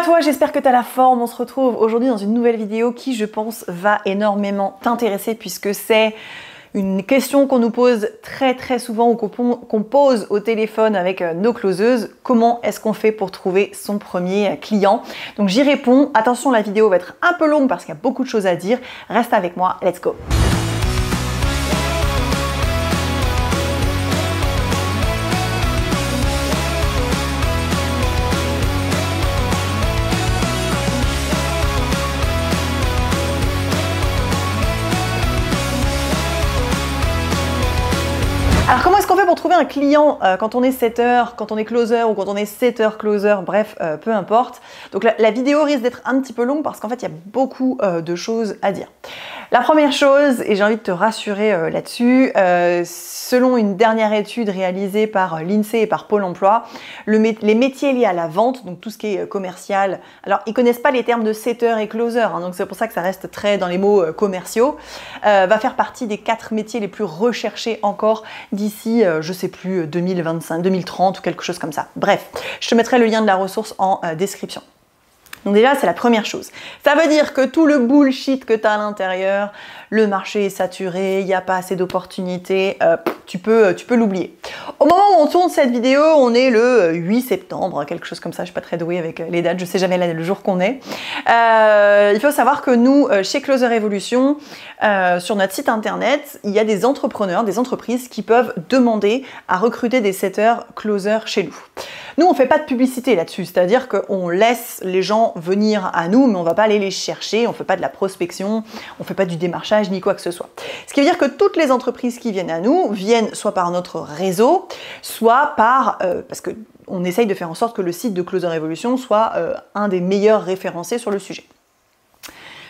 toi, j'espère que tu as la forme. On se retrouve aujourd'hui dans une nouvelle vidéo qui, je pense, va énormément t'intéresser puisque c'est une question qu'on nous pose très souvent ou qu'on pose au téléphone avec nos closeuses. Comment est-ce qu'on fait pour trouver son premier client? Donc j'y réponds. Attention, la vidéo va être un peu longue parce qu'il y a beaucoup de choses à dire. Reste avec moi, let's go! Alors comment est-ce qu'on fait pour trouver un client quand on est setter, quand on est closer ou quand on est setter closer, bref, peu importe. Donc la vidéo risque d'être un petit peu longue parce qu'en fait il y a beaucoup de choses à dire. La première chose, et j'ai envie de te rassurer là-dessus, selon une dernière étude réalisée par l'INSEE et par Pôle emploi, les métiers liés à la vente, donc tout ce qui est commercial, alors ils connaissent pas les termes de setter et closer, hein, donc c'est pour ça que ça reste très dans les mots commerciaux, va faire partie des 4 métiers les plus recherchés encore d'ici, je sais plus, 2025, 2030 ou quelque chose comme ça. Bref, je te mettrai le lien de la ressource en description. Donc déjà, c'est la première chose. Ça veut dire que tout le bullshit que tu as à l'intérieur, le marché est saturé, il n'y a pas assez d'opportunités, tu peux l'oublier. Au moment où on tourne cette vidéo, on est le 8 septembre, quelque chose comme ça, je ne suis pas très douée avec les dates, je ne sais jamais le jour qu'on est. Il faut savoir que nous, chez Closer Evolution, sur notre site internet, il y a des entrepreneurs, des entreprises qui peuvent demander à recruter des setters closers chez nous. Nous, on ne fait pas de publicité là-dessus, c'est-à-dire qu'on laisse les gens venir à nous, mais on ne va pas aller les chercher, on ne fait pas de la prospection, on ne fait pas du démarchage ni quoi que ce soit. Ce qui veut dire que toutes les entreprises qui viennent à nous viennent soit par notre réseau, soit par, parce qu'on essaye de faire en sorte que le site de Closer Evolution soit un des meilleurs référencés sur le sujet.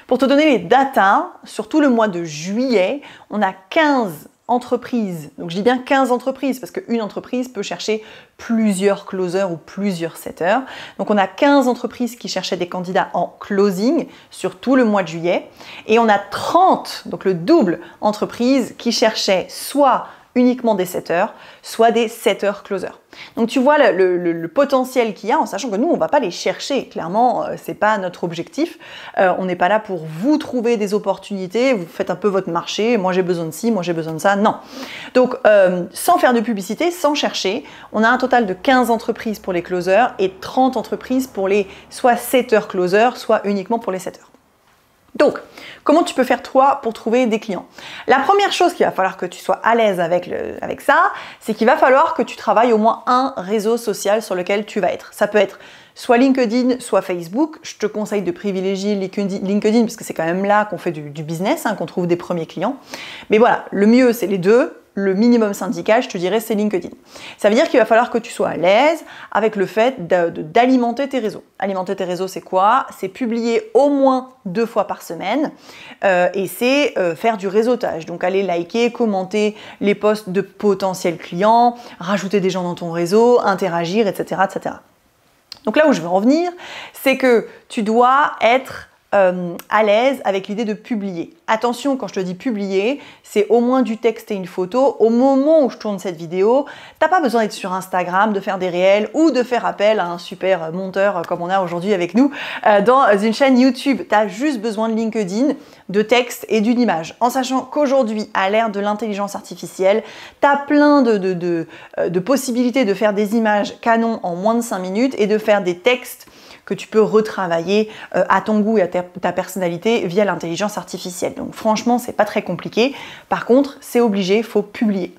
Pour te donner les datas, sur tout le mois de juillet, on a 15 entreprises, donc je dis bien 15 entreprises parce qu'une entreprise peut chercher plusieurs closers ou plusieurs setters. Donc on a 15 entreprises qui cherchaient des candidats en closing sur tout le mois de juillet et on a 30, donc le double, entreprises qui cherchaient soit uniquement des setters, soit des setters closers. Donc tu vois le potentiel qu'il y a en sachant que nous, on ne va pas les chercher. Clairement, ce n'est pas notre objectif. On n'est pas là pour vous trouver des opportunités, vous faites un peu votre marché, moi j'ai besoin de ci, moi j'ai besoin de ça. Non. Donc sans faire de publicité, sans chercher, on a un total de 15 entreprises pour les closers et 30 entreprises pour les soit setters closers, soit uniquement pour les setters. Donc, comment tu peux faire toi pour trouver des clients? La première chose qu'il va falloir que tu sois à l'aise avec ça, c'est qu'il va falloir que tu travailles au moins un réseau social sur lequel tu vas être. Ça peut être soit LinkedIn, soit Facebook. Je te conseille de privilégier LinkedIn parce que c'est quand même là qu'on fait du business, hein, qu'on trouve des premiers clients. Mais voilà, le mieux c'est les deux. Le minimum syndical, je te dirais, c'est LinkedIn. Ça veut dire qu'il va falloir que tu sois à l'aise avec le fait d'alimenter tes réseaux. Alimenter tes réseaux, c'est quoi? C'est publier au moins 2 fois par semaine et c'est faire du réseautage. Donc aller liker, commenter les posts de potentiels clients, rajouter des gens dans ton réseau, interagir, etc., etc. Donc là où je veux en venir, c'est que tu dois être à l'aise avec l'idée de publier. Attention, quand je te dis publier, c'est au moins du texte et une photo. Au moment où je tourne cette vidéo, t'as pas besoin d'être sur Instagram, de faire des réels ou de faire appel à un super monteur comme on a aujourd'hui avec nous dans une chaîne YouTube. Tu as juste besoin de LinkedIn, de texte et d'une image. En sachant qu'aujourd'hui, à l'ère de l'intelligence artificielle, tu as plein de possibilités de faire des images canon en moins de 5 minutes et de faire des textes que tu peux retravailler à ton goût et à ta personnalité via l'intelligence artificielle. Donc franchement, c'est pas très compliqué. Par contre, c'est obligé, il faut publier.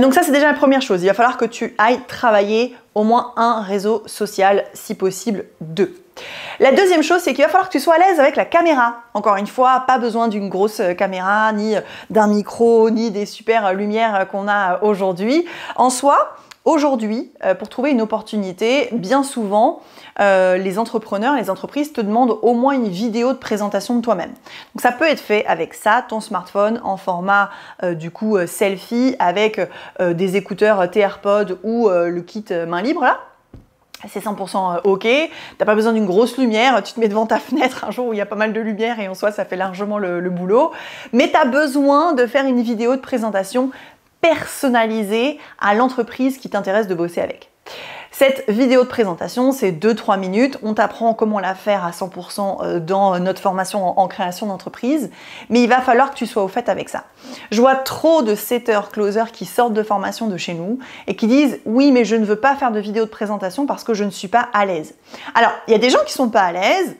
Donc ça, c'est déjà la première chose. Il va falloir que tu ailles travailler au moins un réseau social, si possible 2. La deuxième chose, c'est qu'il va falloir que tu sois à l'aise avec la caméra. Encore une fois, pas besoin d'une grosse caméra, ni d'un micro, ni des super lumières qu'on a aujourd'hui. En soi, aujourd'hui, pour trouver une opportunité, bien souvent, les entrepreneurs, les entreprises te demandent au moins une vidéo de présentation de toi-même. Donc ça peut être fait avec ça, ton smartphone en format selfie avec des écouteurs AirPods ou le kit main libre là. C'est 100% ok, t'as pas besoin d'une grosse lumière, tu te mets devant ta fenêtre un jour où il y a pas mal de lumière et en soi ça fait largement le boulot, mais tu as besoin de faire une vidéo de présentation personnalisée à l'entreprise qui t'intéresse de bosser avec. Cette vidéo de présentation, c'est 2-3 minutes. On t'apprend comment la faire à 100% dans notre formation en création d'entreprise, mais il va falloir que tu sois au fait avec ça. Je vois trop de setters, closers qui sortent de formation de chez nous et qui disent « Oui, mais je ne veux pas faire de vidéo de présentation parce que je ne suis pas à l'aise. » Alors, il y a des gens qui sont pas à l'aise.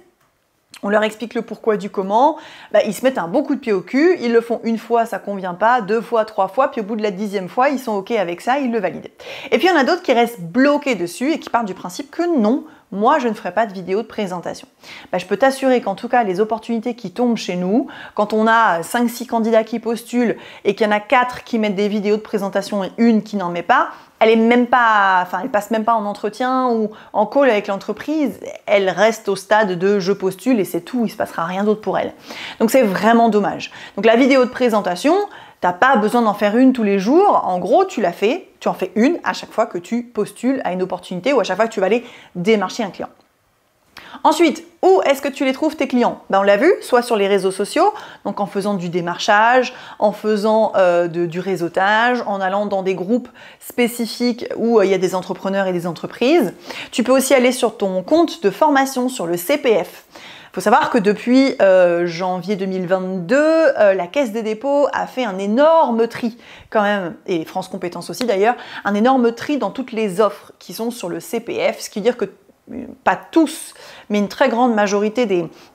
On leur explique le pourquoi du comment, ils se mettent un bon coup de pied au cul, ils le font une fois, ça convient pas, 2 fois, 3 fois, puis au bout de la 10e fois, ils sont ok avec ça, ils le valident. Et puis il y en a d'autres qui restent bloqués dessus et qui partent du principe que non, moi je ne ferai pas de vidéo de présentation. Je peux t'assurer qu'en tout cas, les opportunités qui tombent chez nous, quand on a 5-6 candidats qui postulent et qu'il y en a 4 qui mettent des vidéos de présentation et une qui n'en met pas, elle passe même pas en entretien ou en call avec l'entreprise, elle reste au stade de je postule et c'est tout, il se passera rien d'autre pour elle. Donc c'est vraiment dommage. Donc la vidéo de présentation, t'as pas besoin d'en faire une tous les jours, en gros tu en fais une à chaque fois que tu postules à une opportunité ou à chaque fois que tu vas aller démarcher un client. Ensuite, où est-ce que tu les trouves tes clients? On l'a vu, soit sur les réseaux sociaux, donc en faisant du démarchage, en faisant du réseautage, en allant dans des groupes spécifiques où il y a des entrepreneurs et des entreprises. Tu peux aussi aller sur ton compte de formation sur le CPF. Il faut savoir que depuis janvier 2022, la Caisse des dépôts a fait un énorme tri quand même, et France Compétences aussi d'ailleurs, un énorme tri dans toutes les offres qui sont sur le CPF, ce qui veut dire que pas tous, mais une très grande majorité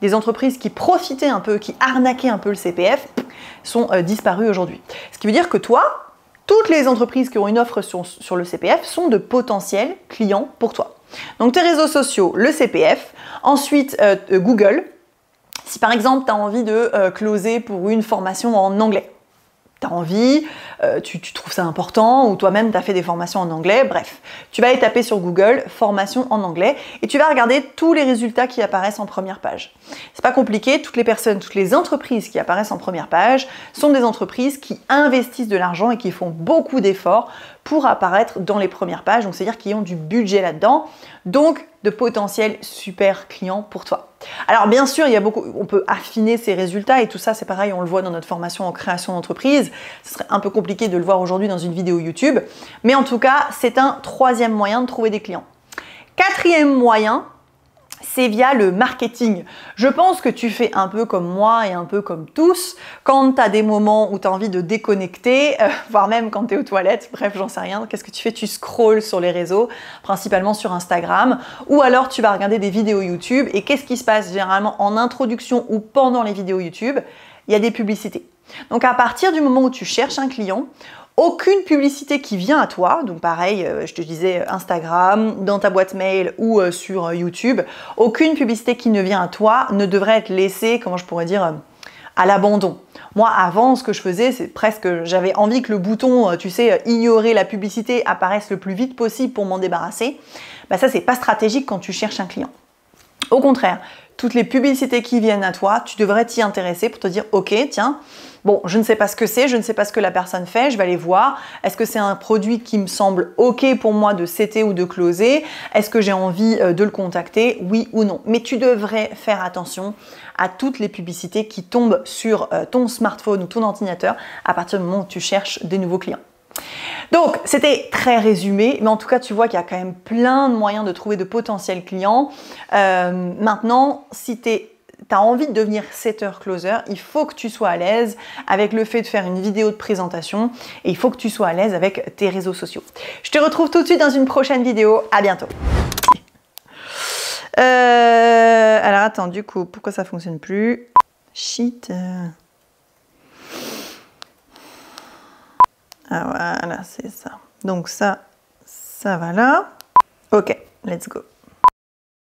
des entreprises qui profitaient un peu, qui arnaquaient un peu le CPF, sont disparues aujourd'hui. Ce qui veut dire que toi, toutes les entreprises qui ont une offre sur le CPF sont de potentiels clients pour toi. Donc tes réseaux sociaux, le CPF, ensuite Google. Si par exemple tu as envie de closer pour une formation en anglais, tu as envie, tu trouves ça important, ou toi-même tu as fait des formations en anglais, bref. Tu vas aller taper sur Google « formation en anglais » et tu vas regarder tous les résultats qui apparaissent en première page. C'est pas compliqué, toutes les entreprises qui apparaissent en première page sont des entreprises qui investissent de l'argent et qui font beaucoup d'efforts pour apparaître dans les premières pages, donc c'est-à-dire qu'ils ont du budget là-dedans, donc de potentiels super clients pour toi. Alors bien sûr, on peut affiner ces résultats et tout ça, c'est pareil, on le voit dans notre formation en création d'entreprise. Ce serait un peu compliqué de le voir aujourd'hui dans une vidéo YouTube, mais en tout cas, c'est un 3e moyen de trouver des clients. 4e moyen, c'est via le marketing. Je pense que tu fais un peu comme moi et un peu comme tous. Quand tu as des moments où tu as envie de déconnecter, voire même quand tu es aux toilettes, bref, j'en sais rien, qu'est-ce que tu fais? Tu scrolles sur les réseaux, principalement sur Instagram, ou alors tu vas regarder des vidéos YouTube. Et qu'est-ce qui se passe généralement en introduction ou pendant les vidéos YouTube? Il y a des publicités. Donc à partir du moment où tu cherches un client, aucune publicité qui vient à toi, donc pareil, je te disais Instagram, dans ta boîte mail ou sur YouTube, aucune publicité qui ne vient à toi ne devrait être laissée, comment je pourrais dire, à l'abandon. Moi, avant, ce que je faisais, c'est presque, j'avais envie que le bouton, tu sais, ignorer la publicité apparaisse le plus vite possible pour m'en débarrasser. Ça, c'est pas stratégique quand tu cherches un client. Au contraire, toutes les publicités qui viennent à toi, tu devrais t'y intéresser pour te dire « Ok, tiens, bon, je ne sais pas ce que c'est, je ne sais pas ce que la personne fait, je vais aller voir. Est-ce que c'est un produit qui me semble OK pour moi de setter ou de closer? Est-ce que j'ai envie de le contacter? Oui ou non? » Mais tu devrais faire attention à toutes les publicités qui tombent sur ton smartphone ou ton ordinateur à partir du moment où tu cherches des nouveaux clients. Donc, c'était très résumé, mais en tout cas, tu vois qu'il y a quand même plein de moyens de trouver de potentiels clients. Maintenant, si tu as envie de devenir setter-closer, il faut que tu sois à l'aise avec le fait de faire une vidéo de présentation et il faut que tu sois à l'aise avec tes réseaux sociaux. Je te retrouve tout de suite dans une prochaine vidéo. À bientôt. Alors, attends, du coup, pourquoi ça ne fonctionne plus? Shit. Ah voilà, c'est ça. Donc ça va là. Ok, let's go.